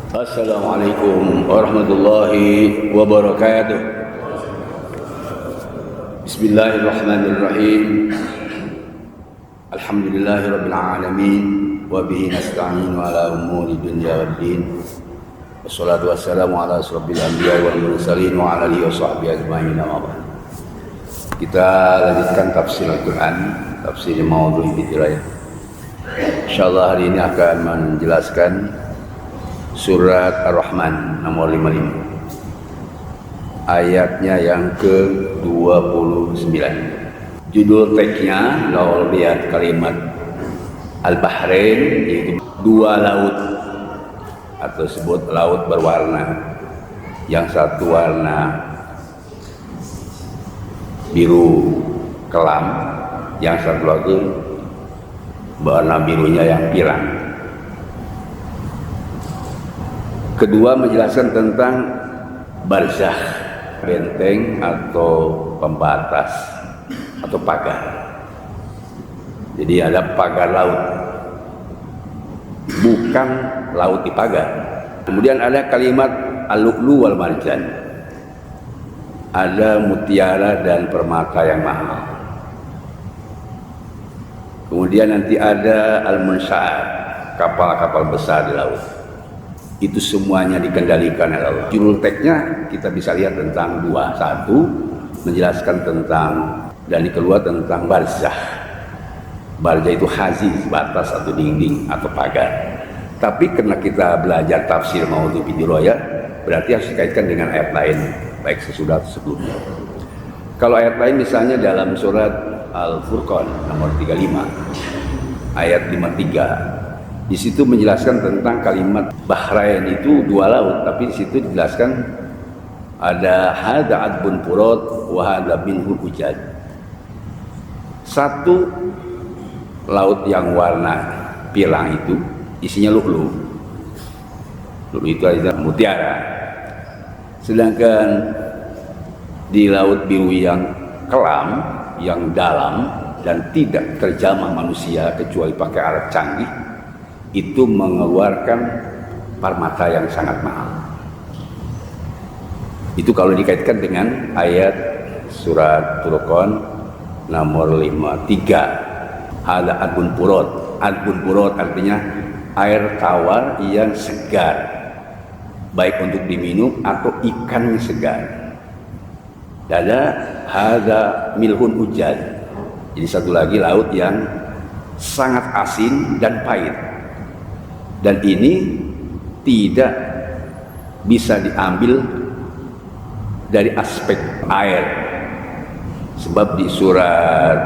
Assalamualaikum warahmatullahi wabarakatuh. Bismillahirrahmanirrahim. Alhamdulillahirabbil alamin wa bihi nasta'in ala umuri dunya waddin. Wassalatu wassalamu ala asrofil anbiya'i wal mursalin wa ala alihi wa sahbihi ajma'in. Kita lanjutkan tafsir Al-Qur'an, tafsir Maudhu'i Bidirayah. Insyaallah hari ini akan menjelaskan Surat Ar-Rahman nomor 55, ayatnya yang ke-29. Judul teksnya kalau lihat kalimat Al-Bahrain, yaitu dua laut atau sebut laut berwarna. Yang satu warna biru kelam, yang satu lagi warna birunya yang pirang. Kedua menjelaskan tentang barzakh, benteng atau pembatas atau pagar. Jadi ada pagar laut, bukan laut di pagar. Kemudian ada kalimat al-lu'lu wal marjan, ada mutiara dan permata yang mahal. Kemudian nanti ada al-munsa'at, kapal-kapal besar di laut. Itu semuanya dikendalikan oleh Allah. Judul teksnya kita bisa lihat tentang dua. Satu menjelaskan tentang, dan yang kedua tentang barzakh. Barzakh itu haziz, batas atau dinding atau pagar. Tapi karena kita belajar tafsir Maudhu'i Bidirayah, berarti harus dikaitkan dengan ayat lain, baik sesudah atau sebelumnya. Kalau ayat lain misalnya dalam surat Al-Furqan nomor 35 ayat 53. Di situ menjelaskan tentang kalimat Bahrain itu dua laut, tapi di situ dijelaskan ada hadza adbun furat wa hadza minhul ujad. Satu laut yang warna pirang itu isinya lu'lu. Lu'lu itu adalah mutiara. Sedangkan di laut biru yang kelam, yang dalam dan tidak terjamah manusia kecuali pakai alat canggih, itu mengeluarkan permata yang sangat mahal. Itu kalau dikaitkan dengan ayat surat Furqan nomor 53. Ada adbun furat. Adbun furat artinya air tawar yang segar, baik untuk diminum atau ikannya segar. Ada hadza milhun ujad. Jadi satu lagi laut yang sangat asin dan pahit. Dan ini tidak bisa diambil dari aspek air, sebab di surat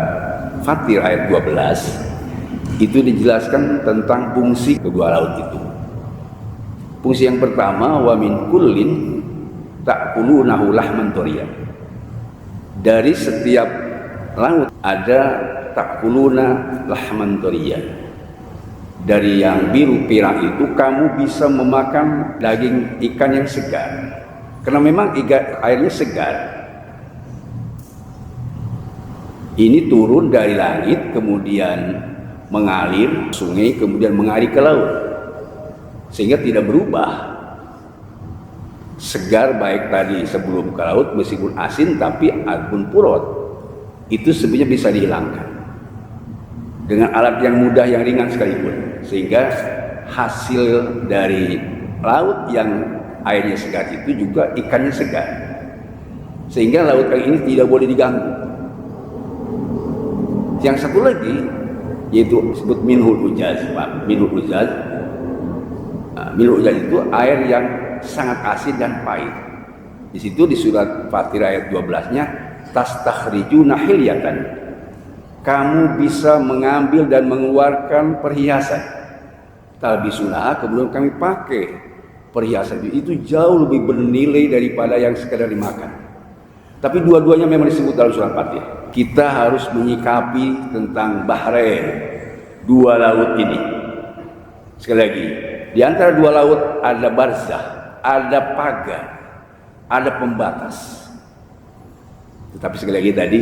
Fatir ayat 12 itu dijelaskan tentang fungsi kedua laut itu. Fungsi yang pertama, wa min kullin ta'kulunahu lahman thariya. Dari setiap laut ada ta'kuluna lahman thariya. Dari yang biru pirang itu kamu bisa memakan daging ikan yang segar, karena memang airnya segar. Ini turun dari langit kemudian mengalir sungai, kemudian mengalir ke laut, sehingga tidak berubah. Segar baik tadi sebelum ke laut meskipun asin, tapi adbun furat itu sebenarnya bisa dihilangkan dengan alat yang mudah, yang ringan sekalipun, sehingga hasil dari laut yang airnya segar itu juga ikannya segar, sehingga laut kali ini tidak boleh diganggu. Yang satu lagi yaitu disebut minhul ujaz. Minhul ujaz, minhul ujaz itu air yang sangat asin dan pahit. Di situ di surat Fatir ayat 12-nya tastakhrijuna hilyatan, kamu bisa mengambil dan mengeluarkan perhiasan. Talbisuna, kemudian kami pakai perhiasan itu jauh lebih bernilai daripada yang sekedar dimakan. Tapi dua-duanya memang disebut dalam surat Fatir. Kita harus menyikapi tentang Bahrain, dua laut ini. Sekali lagi, di antara dua laut ada barzakh, ada pagar, ada pembatas. Tetapi sekali lagi tadi,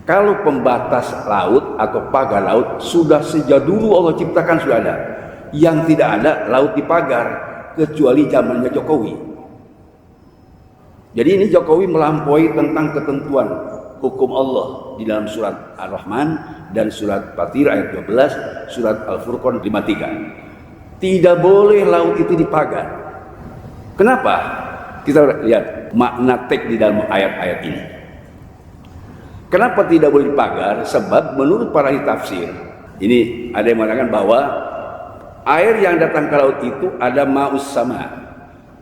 kalau pembatas laut atau pagar laut sudah sejak dulu Allah ciptakan sudah ada. Yang tidak ada laut di pagar, kecuali zamannya Jokowi. Jadi ini Jokowi melampaui tentang ketentuan hukum Allah di dalam surat Ar-Rahman dan surat Fatir ayat 12, surat Al-Furqan 53. Tidak boleh laut itu dipagar. Kenapa? Kita lihat makna teks di dalam ayat-ayat ini. Kenapa tidak boleh dipagar? Sebab menurut para ahli tafsir, ini ada yang mengatakan bahwa air yang datang ke laut itu ada ma'us sama,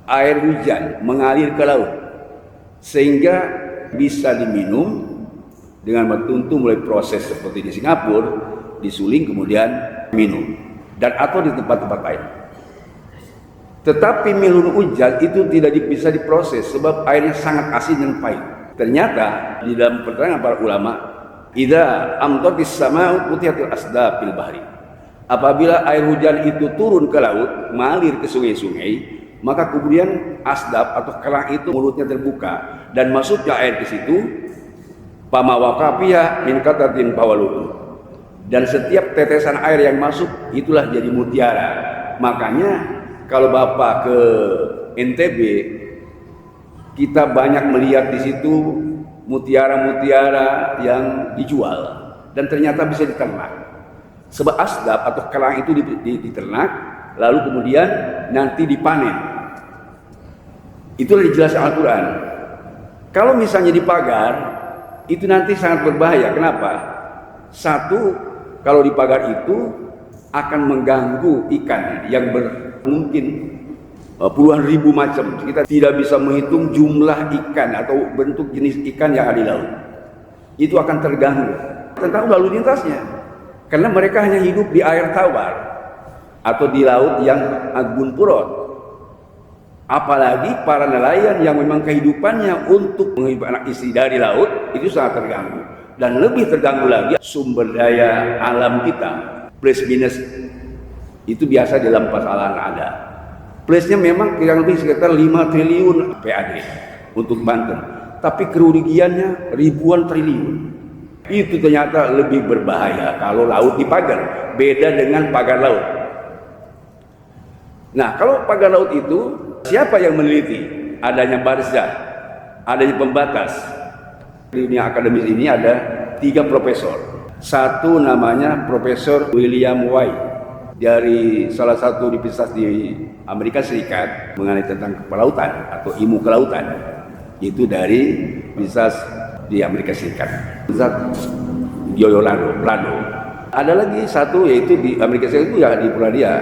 air hujan mengalir ke laut, sehingga bisa diminum dengan tertentu mulai proses seperti di Singapura, disuling kemudian minum, dan atau di tempat-tempat lain. Tetapi milun ujal itu tidak bisa diproses sebab airnya sangat asin dan pahit. Ternyata di dalam keterangan para ulama, idza amtatis sama'u putihatil asda fil bahri. Apabila air hujan itu turun ke laut, mengalir ke sungai-sungai, maka kemudian asdap atau kerang itu mulutnya terbuka dan masuknya air ke situ, pamawakapiya min katatin pawaludu. Dan setiap tetesan air yang masuk itulah jadi mutiara. Makanya kalau Bapak ke NTB, kita banyak melihat di situ mutiara-mutiara yang dijual dan ternyata bisa diternak. Sebab asdap atau kerang itu diternak, lalu kemudian nanti dipanen. Itulah dijelaskan Al-Quran. Kalau misalnya dipagar, itu nanti sangat berbahaya. Kenapa? Satu, kalau dipagar itu akan mengganggu ikan yang mungkin puluhan ribu macam. Kita tidak bisa menghitung jumlah ikan atau bentuk jenis ikan yang ada di laut. Itu akan terganggu tentang lalu lintasnya, karena mereka hanya hidup di air tawar atau di laut yang agun purot. Apalagi para nelayan yang memang kehidupannya untuk menghidupkan anak istri dari laut, itu sangat terganggu. Dan lebih terganggu lagi sumber daya alam kita, plus minus itu biasa dalam pasaran ada. Plusnya memang kurang lebih sekitar 5 triliun PAD untuk Banten, tapi kerugiannya ribuan triliun. Itu ternyata lebih berbahaya kalau laut dipagar, beda dengan pagar laut. Nah, kalau pagar laut itu siapa yang meneliti adanya barzah, adanya pembatas? Di dunia akademis ini ada 3 profesor. Satu namanya Profesor William White dari salah satu universitas di Amerika Serikat mengenai tentang kelautan atau ilmu kelautan, itu dari universitas di Amerika Serikat, Universitas Yolando. Ada lagi satu yaitu di Amerika Serikat itu ya di Florida,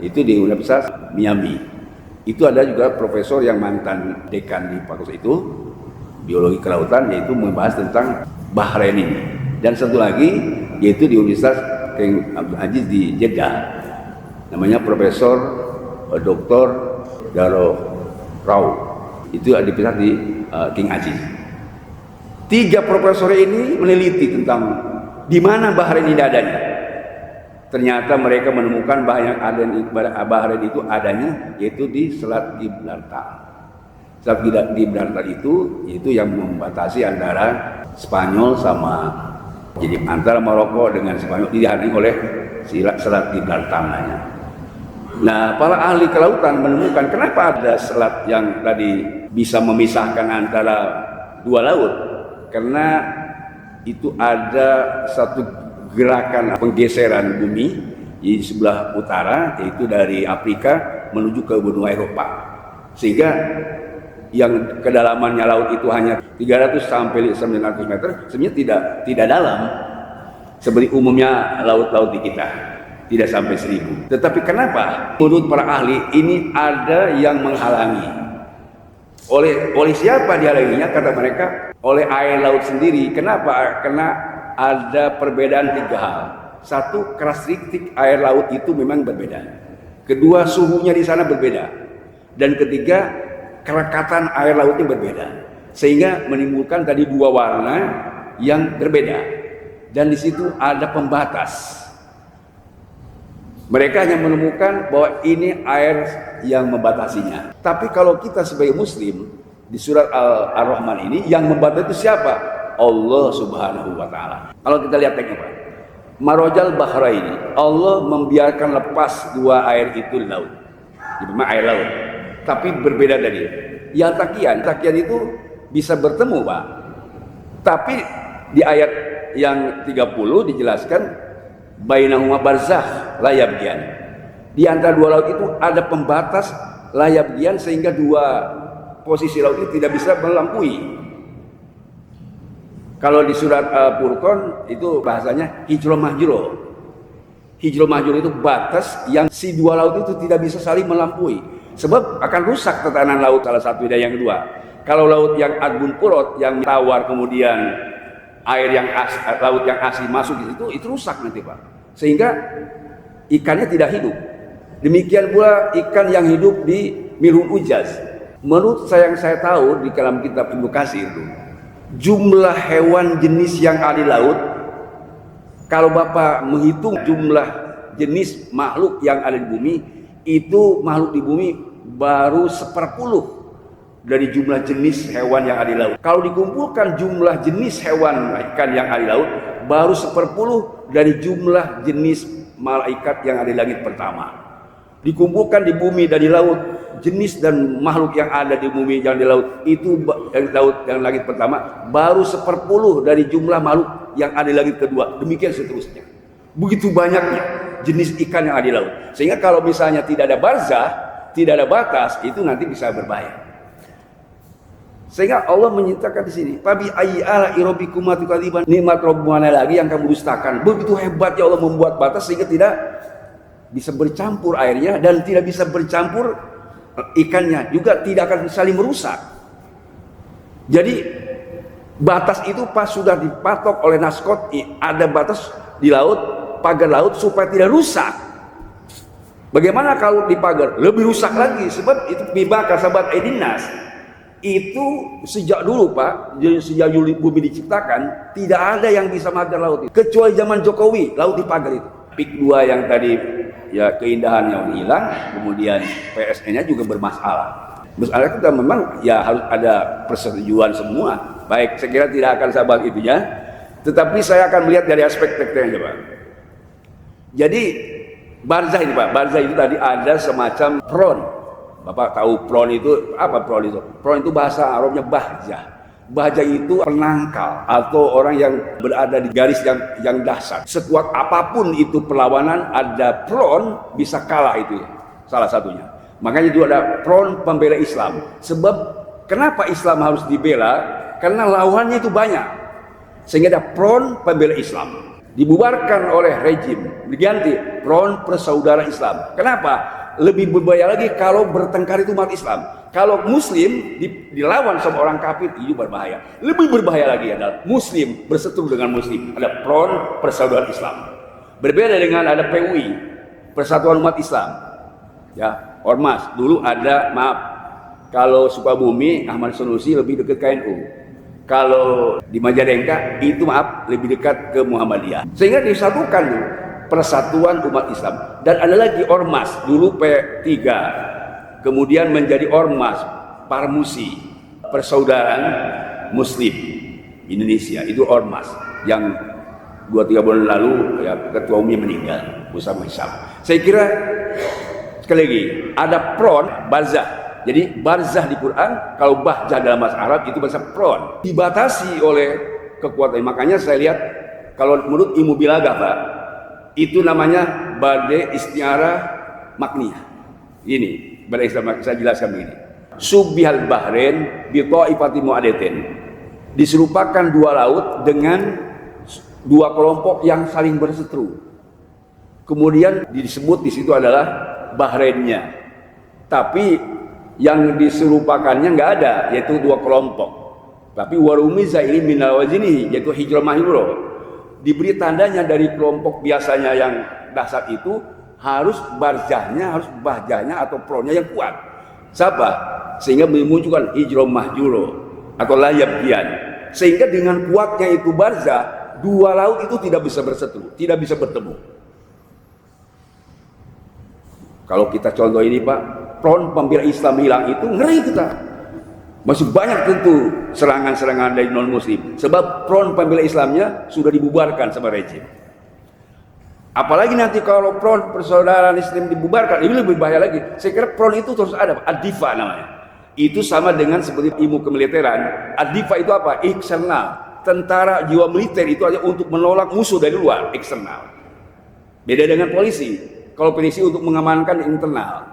itu di Universitas Miami. Itu ada juga profesor yang mantan dekan di fakultas itu biologi kelautan, yaitu membahas tentang Bahrain ini. Dan satu lagi yaitu di Universitas King Abdul Aziz di Jeddah, namanya Profesor Dr. Daro Rau, itu ada di King Aziz. 3 profesor ini meneliti tentang di mana Bahrain ini adanya. Ternyata mereka menemukan banyak Bahrain itu adanya yaitu di Selat Gibraltar. Selat Gibraltar itu yang membatasi antara Spanyol sama, jadi antara Maroko dengan Spanyol dihadiri oleh Selat Gibraltar namanya. Nah, para ahli kelautan menemukan kenapa ada selat yang tadi bisa memisahkan antara 2 laut. Karena itu ada satu gerakan penggeseran bumi di sebelah utara, yaitu dari Afrika menuju ke benua Eropa. Sehingga yang kedalamannya laut itu hanya 300 sampai 900 meter, sebenarnya tidak dalam seperti umumnya laut-laut di kita, tidak sampai 1000. Tetapi kenapa? Menurut para ahli ini ada yang menghalangi. Oleh siapa dihalanginya? Kata mereka oleh air laut sendiri. Kenapa? Karena ada perbedaan 3 hal. Satu, karakteristik air laut itu memang berbeda. Kedua, suhunya di sana berbeda. Dan ketiga, kerekatan air lautnya berbeda, sehingga menimbulkan tadi 2 warna yang berbeda. Dan di situ ada pembatas. Mereka hanya menemukan bahwa ini air yang membatasinya. Tapi kalau kita sebagai Muslim di surat Ar-Rahman ini, yang membatasi itu siapa? Allah Subhanahu wa Ta'ala. Kalau kita lihat teksnya, Pak, Marojal Bahraini, Allah membiarkan lepas 2 air itu di laut. memang air laut. Tapi berbeda dari yang takian itu bisa bertemu, Pak. Tapi di ayat yang 30 dijelaskan bainahuma barzakh la yabghiyan. Di antara dua laut itu ada pembatas la yabghiyan, sehingga dua posisi laut itu tidak bisa melampaui. Kalau di surat Furqan itu bahasanya hijrul mahjur. Hijrul mahjur itu batas yang si dua laut itu tidak bisa saling melampaui. Sebab akan rusak tatanan laut, salah satu dan yang kedua. Kalau laut yang adbun furot, yang tawar, kemudian air yang laut yang asli masuk itu rusak nanti, Pak. Sehingga ikannya tidak hidup. Demikian pula ikan yang hidup di Mirul Ujaz. Menurut yang saya tahu di dalam kitab Ibnu Katsir itu, jumlah hewan jenis yang ada di laut, kalau Bapak menghitung jumlah jenis makhluk yang ada di bumi, itu makhluk di bumi baru 1/10 dari jumlah jenis hewan yang ada di laut. Kalau dikumpulkan jumlah jenis hewan ikan yang ada di laut, baru 1/10 dari jumlah jenis malaikat yang ada di langit pertama. Dikumpulkan di bumi dan di laut, jenis dan makhluk yang ada di bumi dan di laut itu yang laut yang langit pertama baru 1/10 dari jumlah makhluk yang ada di langit kedua. Demikian seterusnya. Begitu banyaknya jenis ikan yang ada di laut. Sehingga kalau misalnya tidak ada barzah, tidak ada batas, itu nanti bisa berbahaya. Sehingga Allah menyatakan di sini, "Fabi ayyi ala'i rabbikuma tukadziban?" Nikmat Rabb mana lagi yang kamu dustakan? Begitu hebatnya Allah membuat batas sehingga tidak bisa bercampur airnya dan tidak bisa bercampur ikannya, juga tidak akan saling merusak. Jadi batas itu pas sudah dipatok oleh naskot, ada batas di laut, pagar laut supaya tidak rusak. Bagaimana kalau dipagar? Lebih rusak lagi, sebab itu bibaka sahabat Edinas. Itu sejak dulu, Pak, sejak bumi diciptakan tidak ada yang bisa magar laut itu. Kecuali zaman Jokowi, laut dipagar itu. PIK 2 yang tadi ya keindahannya hilang, kemudian PSN-nya juga bermasalah. Masalah itu memang ya harus ada persetujuan semua. Baik, saya kira tidak akan sabar itunya. Tetapi saya akan melihat dari aspek teknisnya, Pak. Jadi barzah ini, Pak, barzah itu tadi ada semacam pron. Bapak tahu pron itu apa? Pron itu? Pron itu bahasa Arabnya bahjah. Bahjah itu penangkal atau orang yang berada di garis yang dahsyat. Sekuat apapun itu perlawanan, ada pron bisa kalah, itu salah satunya. Makanya itu ada pron pembela Islam. Sebab kenapa Islam harus dibela? Karena lawannya itu banyak. Sehingga ada pron pembela Islam. Dibubarkan oleh rejim, diganti pron persaudaraan Islam. Kenapa? Lebih berbahaya lagi kalau bertengkar itu umat Islam. Kalau Muslim dilawan sama orang kafir, itu berbahaya. Lebih berbahaya lagi adalah Muslim berseteru dengan Muslim. Ada PRON, Persaudaraan Islam. Berbeda dengan ada PUI, Persatuan Umat Islam. Ya, Ormas. Dulu ada, maaf, kalau Sukabumi, Ahmad Sanusi lebih dekat ke NU. Kalau di Majalengka, itu maaf, lebih dekat ke Muhammadiyah. Sehingga disatukan dulu. Persatuan Umat Islam. Dan ada lagi Ormas, dulu P3, kemudian menjadi Ormas Parmusi, Persaudaraan Muslim Indonesia. Itu Ormas yang 2-3 bulan lalu ya ketua umumnya meninggal, Usama Hisam. Saya kira sekali lagi ada pron, barzah. Jadi barzah di Quran, kalau bahjah dalam bahasa Arab itu bahasa pron. Dibatasi oleh kekuatan. Makanya saya lihat kalau menurut ilmu bilaghah, Pak, itu namanya badai istiara makniyah. Ini badai istiara, saya jelaskan begini. Subbihal bahrain bi ta'ifati mu'adatin. Diserupakan dua laut dengan dua kelompok yang saling berseteru. Kemudian disebut di situ adalah Bahrainnya. Tapi yang diserupakannya nggak ada, yaitu dua kelompok. Tapi warumiza ini minal wazini, yaitu hijrah mahjuro. Diberi tandanya dari kelompok biasanya yang dahsyat itu harus barzahnya, harus bahjahnya atau pronnya yang kuat. Siapa? Sehingga memunculkan hijrah mahjuro atau layabgian. Sehingga dengan kuatnya itu barzah, dua laut itu tidak bisa berseteru, tidak bisa bertemu. Kalau kita contoh ini, Pak, pron pembela Islam hilang itu ngeri kita. Masih banyak tentu serangan-serangan dari non-muslim. Sebab front pembela Islamnya sudah dibubarkan sama rejim. Apalagi nanti kalau front persaudaraan Islam dibubarkan, ini lebih bahaya lagi. Saya kira front itu terus ada, ad-difa namanya. Itu sama dengan seperti ilmu kemiliteran. Ad-difa itu apa? Eksternal. Tentara jiwa militer itu aja untuk menolak musuh dari luar, eksternal. Beda dengan polisi. Kalau polisi untuk mengamankan internal.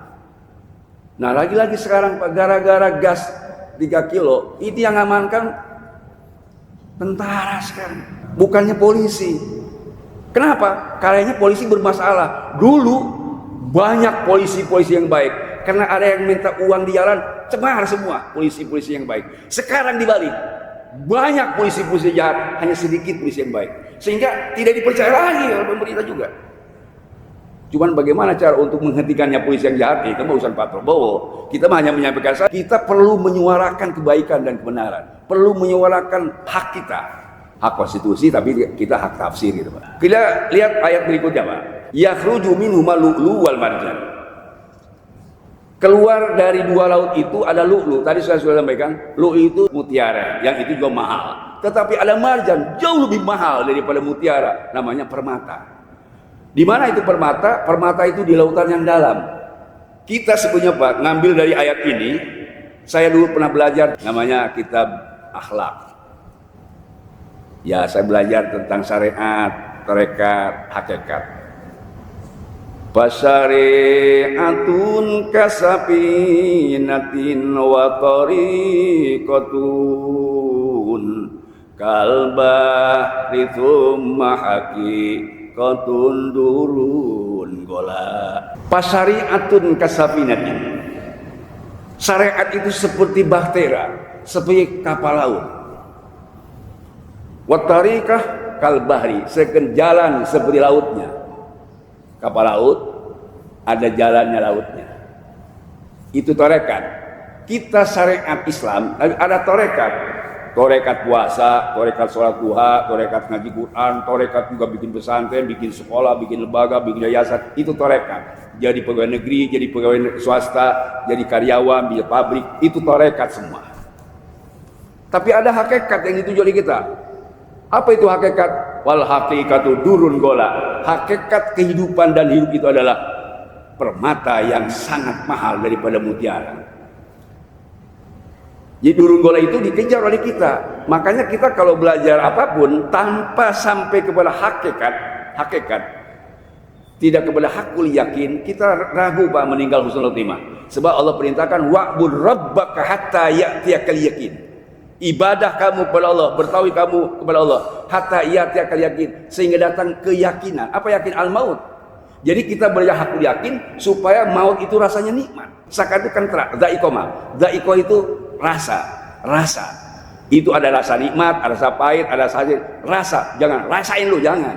Nah, lagi-lagi sekarang Pak, gara-gara gas 3 kilo, itu yang amankan tentara sekarang, bukannya polisi. Kenapa? Kayaknya polisi bermasalah. Dulu banyak polisi-polisi yang baik. Karena ada yang minta uang di jalan, cemar semua polisi-polisi yang baik. Sekarang dibalik, banyak polisi-polisi jahat, hanya sedikit polisi yang baik. Sehingga tidak dipercaya lagi oleh pemerintah juga. Cuman bagaimana cara untuk menghentikannya polisi yang jahat? Itu urusan Pak Prabowo. Kita hanya menyampaikan saja, kita perlu menyuarakan kebaikan dan kebenaran. Perlu menyuarakan hak kita. Hak konstitusi, tapi kita hak tafsir gitu Pak. Kita lihat ayat berikutnya Pak. Yakhruju minhuma lu'lu wal marjan. Keluar dari 2 laut itu ada lu'lu. Tadi saya sudah sampaikan, lu'lu itu mutiara, yang itu juga mahal. Tetapi ada marjan, jauh lebih mahal daripada mutiara, namanya permata. Di mana itu permata? Permata itu di lautan yang dalam. Kita sebenarnya Pak, ngambil dari ayat ini, saya dulu pernah belajar namanya kitab akhlak. Ya, saya belajar tentang syariat, tarekat, hakikat. Fasyari'atun kasafinatin wa tariqatun kalbahri thumma haqiqatun durun gola. Fasyari'atun kasafinatin. Syariat itu seperti bahtera, seperti kapal laut. Watarikah kalbahri, jalan seperti lautnya. Kapal laut ada jalannya lautnya. Itu tarekat. Kita syariat Islam ada tarekat. Tarekat puasa, tarekat sholat duha, tarekat ngaji Quran, tarekat juga bikin pesantren, bikin sekolah, bikin lembaga, bikin yayasan. Itu tarekat. Jadi pegawai negeri, jadi pegawai swasta, jadi karyawan, di pabrik, itu tarekat semua. Tapi ada hakikat yang dituju oleh kita. Apa itu hakikat? Wal haqiqatu durun gola. Hakikat kehidupan dan hidup itu adalah permata yang sangat mahal daripada mutiara. Jadi durun gola itu dikejar oleh kita. Makanya kita kalau belajar apapun tanpa sampai kepada hakikat, tidak kepada hakul yakin, kita ragu Pak meninggal husnul khotimah. Sebab Allah perintahkan wa'bud rabbaka hatta ya'tiyakal yakin. Ibadah kamu kepada Allah, bertauhid kamu kepada Allah, hatta ya'tiyakal yakin, sehingga datang keyakinan. Apa yakin? Al-maut. Jadi kita belajar hakul yakin supaya maut itu rasanya nikmat. Saka itu kan dha'iqomah. Dha'iqoh itu rasa. Itu ada rasa nikmat, ada rasa pahit, ada rasa. Jangan rasain lu, jangan.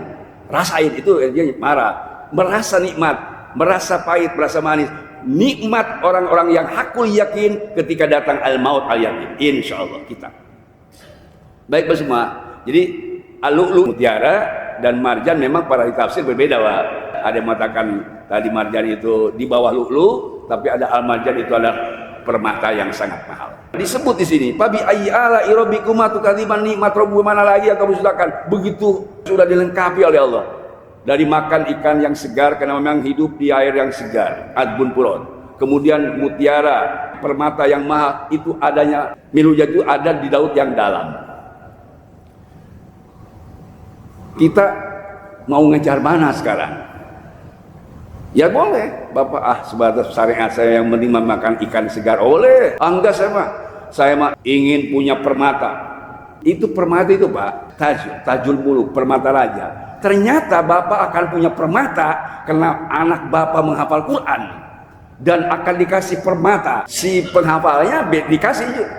Rasain itu dia marah. Merasa nikmat, merasa pahit, merasa manis. Nikmat orang-orang yang hakul yakin ketika datang al-maut al-yakin. Insyaallah kita. Baik semua. Jadi al-lu'lu mutiara dan marjan memang para tafsir berbeda Pak. Ada yang mengatakan tadi marjan itu di bawah lu'lu, tapi ada al-marjan itu adalah permata yang sangat mahal. Disebut di sini, "Fabi ayyi ala rabbikuma tukadziban nikmat rabbu mana lagi yang kamu silakan." Begitu sudah dilengkapi oleh Allah. Dari makan ikan yang segar karena memang hidup di air yang segar, adbun puron. Kemudian mutiara, permata yang mahal itu adanya, miluja itu ada di laut yang dalam. Kita mau ngejar mana sekarang? Ya boleh, Bapak sebatas syariat saya yang penting makan ikan segar, oleh. Enggak saya mah ingin punya permata. Itu permata itu Pak, tajul muluk, permata raja. Ternyata Bapak akan punya permata karena anak Bapak menghafal Quran dan akan dikasih permata. Si penghafalnya dikasih juga.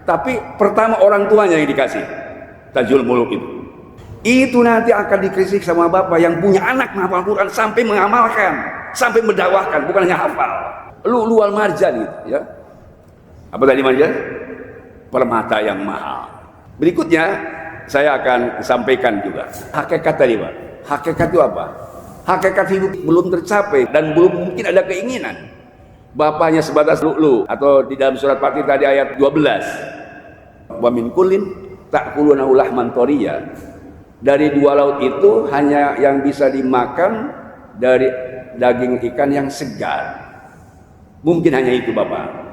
Tapi pertama orang tuanya yang dikasih tajul muluk itu. Itu nanti akan dikasih sama Bapak yang punya anak menghafal Quran sampai mengamalkan, sampai mendakwahkan, bukan hanya hafal. Lu'lu wal marjan itu ya. Apa tadi marjan? Permata yang mahal. Berikutnya saya akan sampaikan juga hakikat tadi Pak. Hakikat itu apa? Hakikat hidup belum tercapai dan belum mungkin ada keinginan. Bapaknya sebatas lu'lu, atau di dalam surat Fatih tadi ayat 12. Wa min kullin ta'kuluna lahman thoriya. Dari dua laut itu hanya yang bisa dimakan dari daging ikan yang segar. Mungkin hanya itu Bapak.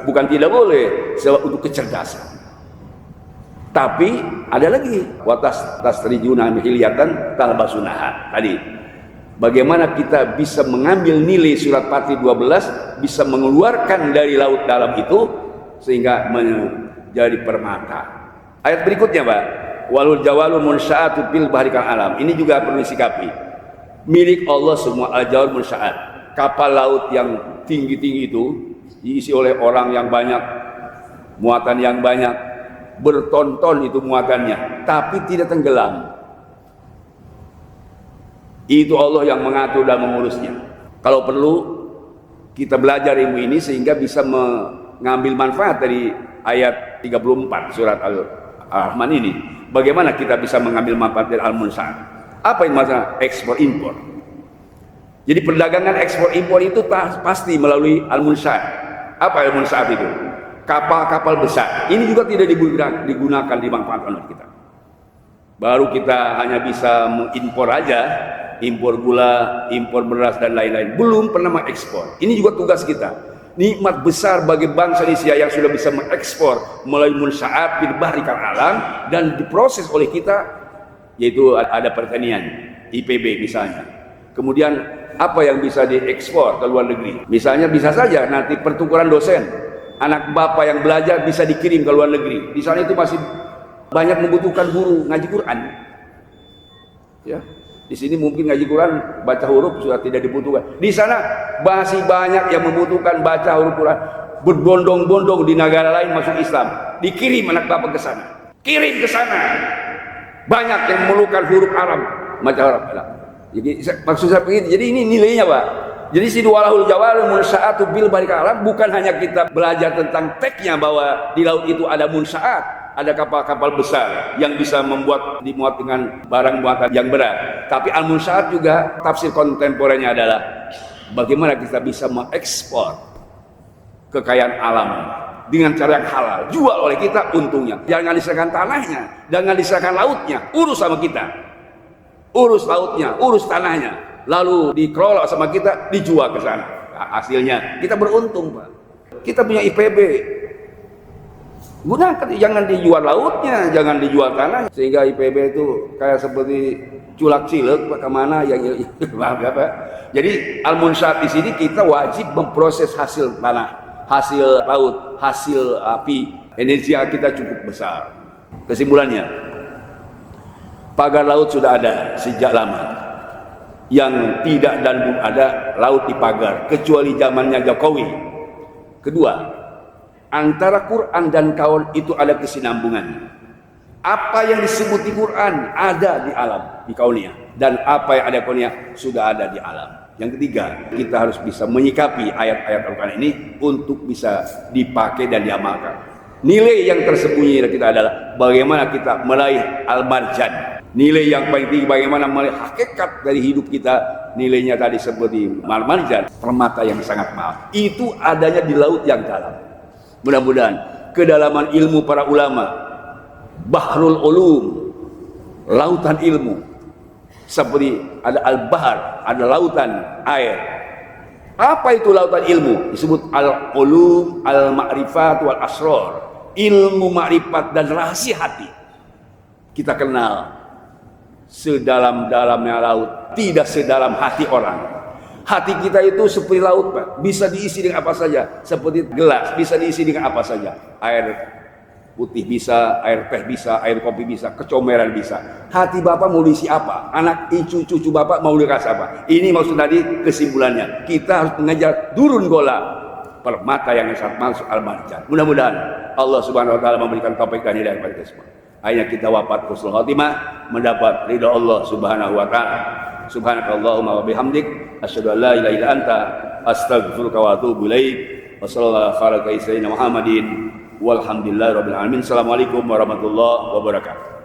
Bukan tidak boleh, sebab untuk kecerdasan. Tapi ada lagi watas tasrijuna hiliyatan talbasunaha tadi. Bagaimana kita bisa mengambil nilai surat Fatih 12, bisa mengeluarkan dari laut dalam itu sehingga menjadi permata. Ayat berikutnya Pak, walul jawalul munsya'atu fil bahri kal alam. Ini juga perlu disikapi. Milik Allah semua al-jawal munsya'at. Kapal laut yang tinggi-tinggi itu diisi oleh orang yang banyak, muatan yang banyak, berton-ton itu muatannya, tapi tidak tenggelam. Itu Allah yang mengatur dan mengurusnya. Kalau perlu kita belajar ilmu ini sehingga bisa mengambil manfaat dari ayat 34 surat Al-Rahman ini. Bagaimana kita bisa mengambil manfaat dari Al-Munsa'at? Apa yang masalah ekspor impor? Jadi perdagangan ekspor impor itu pasti melalui Al-Munsa'at. Apa Al-Munsa'at itu? Kapal-kapal besar. Ini juga tidak digunakan dimanfaatkan oleh kita. Baru kita hanya bisa mengimpor aja, impor gula, impor beras dan lain-lain. Belum pernah mengekspor. Ini juga tugas kita. Nikmat besar bagi bangsa Indonesia yang sudah bisa mengekspor melalui Munsa'at fil bahri kal alam dan diproses oleh kita, yaitu ada pertanian, IPB misalnya. Kemudian apa yang bisa diekspor ke luar negeri? Misalnya bisa saja nanti pertukaran dosen, anak bapak yang belajar bisa dikirim ke luar negeri. Di sana itu masih banyak membutuhkan guru ngaji Quran. Ya, di sini mungkin ngaji Quran baca huruf sudah tidak dibutuhkan. Di sana masih banyak yang membutuhkan baca huruf Quran. Berbondong-bondong di negara lain masuk Islam. Dikirim anak bapak ke sana. Kirim ke sana. Banyak yang memerlukan huruf Arab, baca huruf Arab. Jadi maksud saya begini. Jadi ini nilainya Pak. Jadi si walahul jawal munsa'atu bil bahri kal alam bukan hanya kita belajar tentang teksnya bahwa di laut itu ada munsa'at, ada kapal-kapal besar yang bisa dimuat dengan barang muatan yang berat. Tapi al-munsa'at juga tafsir kontemporer-nya adalah bagaimana kita bisa mengekspor kekayaan alam dengan cara yang halal, jual oleh kita untungnya. Jangan diserahkan tanahnya, jangan diserahkan lautnya, urus sama kita. Urus lautnya, urus tanahnya, lalu dikelola sama kita, dijual ke sana. Nah, hasilnya kita beruntung Pak. Kita punya IPB. Gunakan, jangan dijual lautnya, jangan dijual tanah, sehingga IPB itu kayak seperti culak cilek Pak, kemana yang apa. Jadi Al-Munsa'at di sini kita wajib memproses hasil tanah, hasil laut, hasil api. Energi kita cukup besar. Kesimpulannya, pagar laut sudah ada sejak lama. Yang tidak dan belum ada laut dipagar kecuali zamannya Jokowi. Kedua, antara Quran dan kaun itu ada kesinambungan. Apa yang disebut di Quran ada di alam, di kaunia, dan apa yang ada di kaunia sudah ada di alam. Yang ketiga, kita harus bisa menyikapi ayat-ayat Al-Quran ini untuk bisa dipakai dan diamalkan. Nilai yang tersembunyi dari kita adalah bagaimana kita meraih al-marjan. Nilai yang paling tinggi bagaimana melihat hakikat dari hidup kita. Nilainya tadi seperti marjan, permata yang sangat mahal. Itu adanya di laut yang dalam. Mudah-mudahan kedalaman ilmu para ulama, bahrul ulum, lautan ilmu, seperti ada al-bahr, ada lautan air. Apa itu lautan ilmu? Disebut al-ulum, al-ma'rifat wal asrar. Ilmu ma'rifat dan rahasia hati. Kita kenal sedalam-dalamnya laut, tidak sedalam hati orang. Hati kita itu seperti laut Pak, bisa diisi dengan apa saja. Seperti gelas, bisa diisi dengan apa saja. Air putih bisa, air teh bisa, air kopi bisa, kecomberan bisa. Hati Bapak mau diisi apa? Anak cucu Bapak mau dikasih apa? Ini maksud tadi kesimpulannya. Kita harus mengejar durun gola, permata yang sangat masuk al-marjan. Mudah-mudahan Allah Subhanahu wa taala memberikan taufik dan hidayah kepada kita semua. Akhirnya kita wafat husnul khotimah, mendapat ridha Allah Subhanahu wa taala. Subhanakallahumma wa bihamdik asyhadu an la ilaha illa anta astaghfiruka wa atubu ilaik. Wassallallahu ala sayyidina Muhammadin walhamdulillahirabbil alamin. Assalamualaikum warahmatullahi wabarakatuh.